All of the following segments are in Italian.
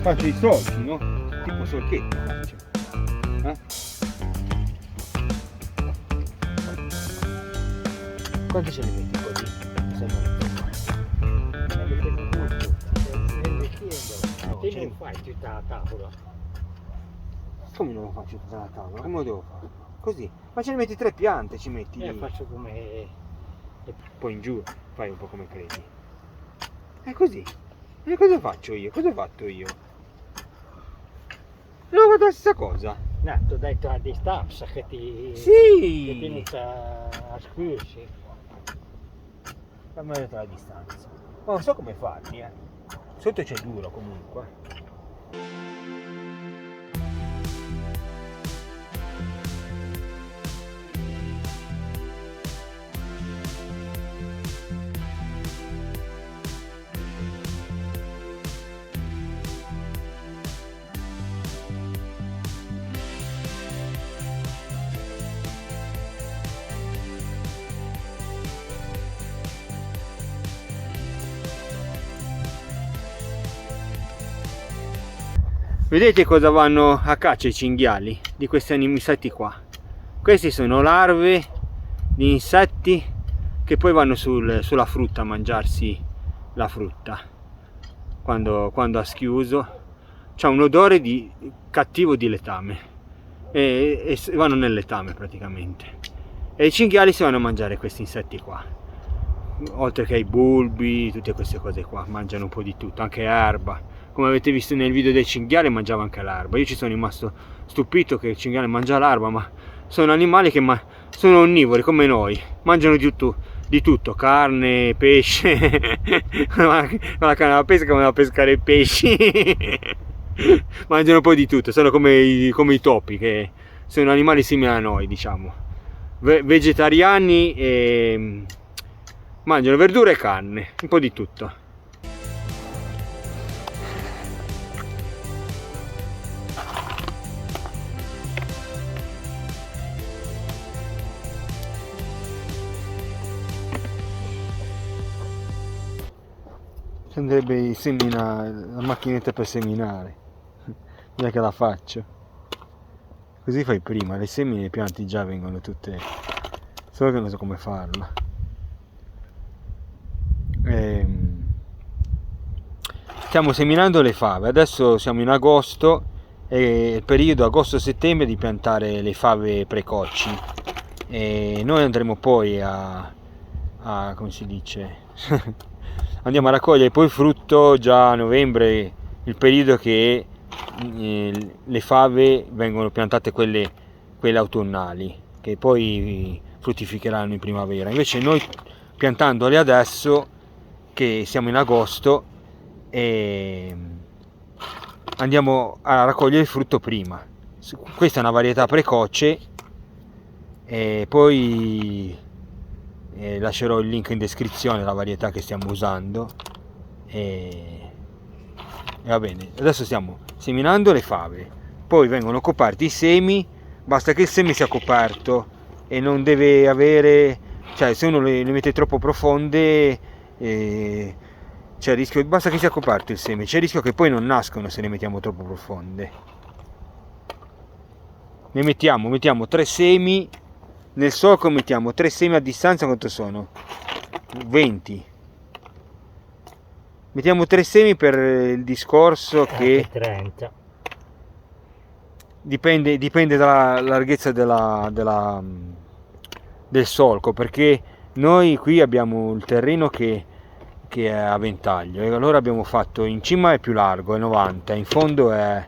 Faccio i solchi, no? Tipo solchetti faccio. Quanto ce ne metti così? Te non fai tutta la tavola. Come non lo faccio tutta la tavola? Come lo devo fare? Così. Ma ce ne metti 3 piante, ci metti lì. Faccio come... Poi in giù fai un po' come credi. È così. E cosa faccio io? Cosa ho fatto io? Non ho fatto la stessa cosa. No, ti ho detto a distanza che ti... Sì! Ti è venuta a scusi. Fammi vedere la distanza. Non so come farli, Sotto c'è duro comunque. Vedete cosa vanno a caccia i cinghiali di questi insetti qua? Questi sono larve di insetti che poi vanno sulla frutta a mangiarsi la frutta. Quando ha schiuso c'ha un odore cattivo di letame e vanno nel letame praticamente. E i cinghiali si vanno a mangiare questi insetti qua, oltre che i bulbi, tutte queste cose qua, mangiano un po' di tutto, anche erba. Come avete visto nel video del cinghiale, mangiava anche l'erba. Io ci sono rimasto stupito che il cinghiale mangia l'erba, ma sono animali che sono onnivori come noi, mangiano di tutto, carne, pesce. La canna da pesca come da pescare i pesci. Mangiano un po' di tutto, sono come i topi, che sono animali simili a noi, diciamo, vegetariani, e mangiano verdure e carne, un po' di tutto. Andrebbe la macchinetta per seminare, già che la faccio. Così fai prima, le semine e le piante già vengono tutte, solo che non so come farla. Stiamo seminando le fave, adesso siamo in agosto, è il periodo agosto-settembre di piantare le fave precoci, e noi andremo poi a come si dice, andiamo a raccogliere poi frutto già a novembre, il periodo che le fave vengono piantate, quelle autunnali, che poi fruttificheranno in primavera. Invece noi, piantandole adesso che siamo in agosto, andiamo a raccogliere il frutto prima. Questa è una varietà precoce, e poi lascerò il link in descrizione, la varietà che stiamo usando, e va bene. Adesso stiamo seminando le fave, poi vengono coperti i semi, basta che il seme sia coperto e non deve avere, cioè se uno le mette troppo profonde c'è il rischio, basta che sia coperto il seme, c'è il rischio che poi non nascono se le mettiamo troppo profonde. Ne mettiamo 3 semi nel solco, mettiamo 3 semi a distanza, quanto sono? 20. Mettiamo 3 semi per il discorso che 30. dipende dalla larghezza del solco, perché noi qui abbiamo il terreno che è a ventaglio, e allora abbiamo fatto, in cima è più largo, è 90, in fondo è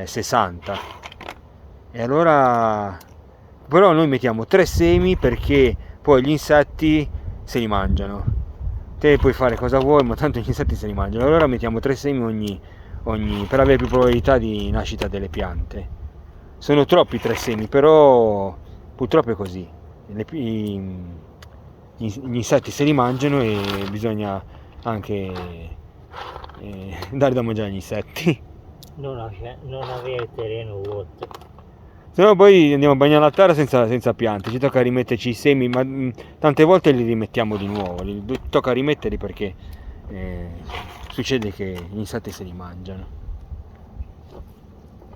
60, e allora però noi mettiamo 3 semi perché poi gli insetti se li mangiano. Te puoi fare cosa vuoi, ma tanto gli insetti se li mangiano, allora mettiamo 3 semi ogni per avere più probabilità di nascita delle piante. Sono troppi 3 semi, però purtroppo è così, gli insetti se li mangiano e bisogna anche dare da mangiare agli insetti. Non avere terreno vuoto. Se no poi andiamo a bagnare la terra senza piante, ci tocca rimetterci i semi, ma tante volte li rimettiamo di nuovo, tocca rimetterli perché succede che gli insetti se li mangiano.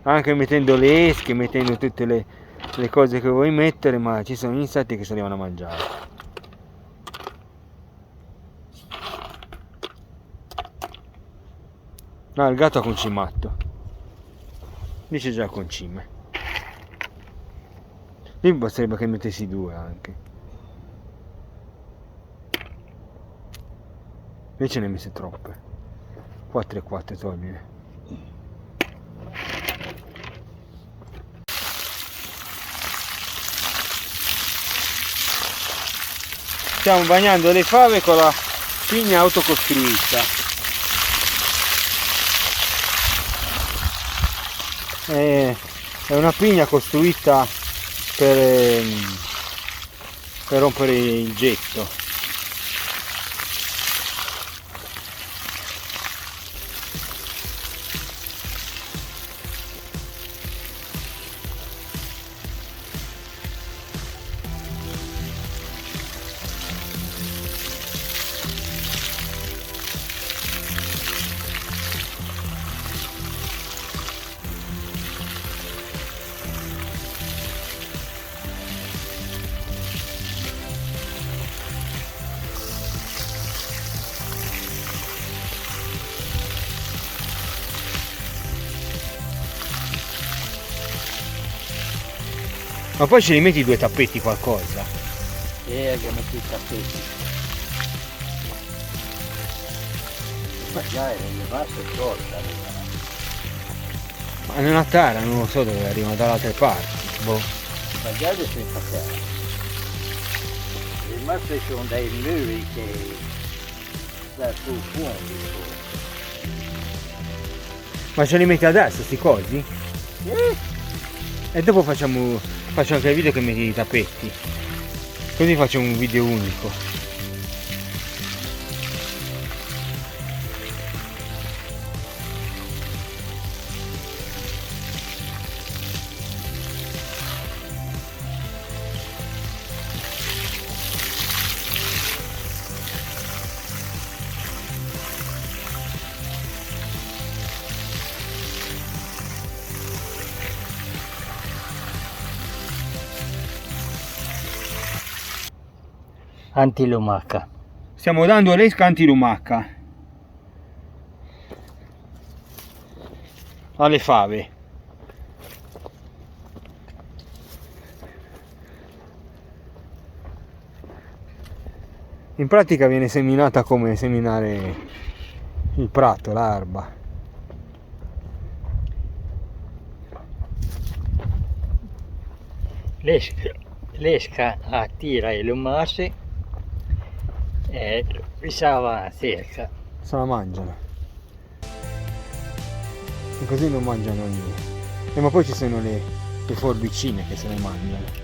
anche mettendo le esche, mettendo tutte le cose che vuoi mettere, ma ci sono gli insetti che se li vanno a mangiare. No, il gatto ha concimato. Lì c'è già il concime. Lì basterebbe che mettessi due anche. Invece ne hai messe troppe. 4 e 4 togliene. Stiamo bagnando le fave con la pigna autocostruita. È una pigna costruita per rompere il getto. Ma poi ce li metti due tappeti qualcosa? Abbiamo messo i tappeti. Ma già è rimasto tolta. Ma nella tara non lo so dove arriva, dalle altre parti. Boh. Ma già è senza terra. Rimasto sono dei muri che da sul fondo. Ma ce li metti adesso sti cosi? E dopo faccio anche il video che metti i tappeti. Così faccio un video unico. Antilumaca. Stiamo dando l'esca antilumaca alle fave. In pratica viene seminata come seminare il prato, l'erba. L'esca attira i lumasi e pisava la cerca. Se la mangiano. E così non mangiano niente. Ma poi ci sono le forbicine che se le mangiano.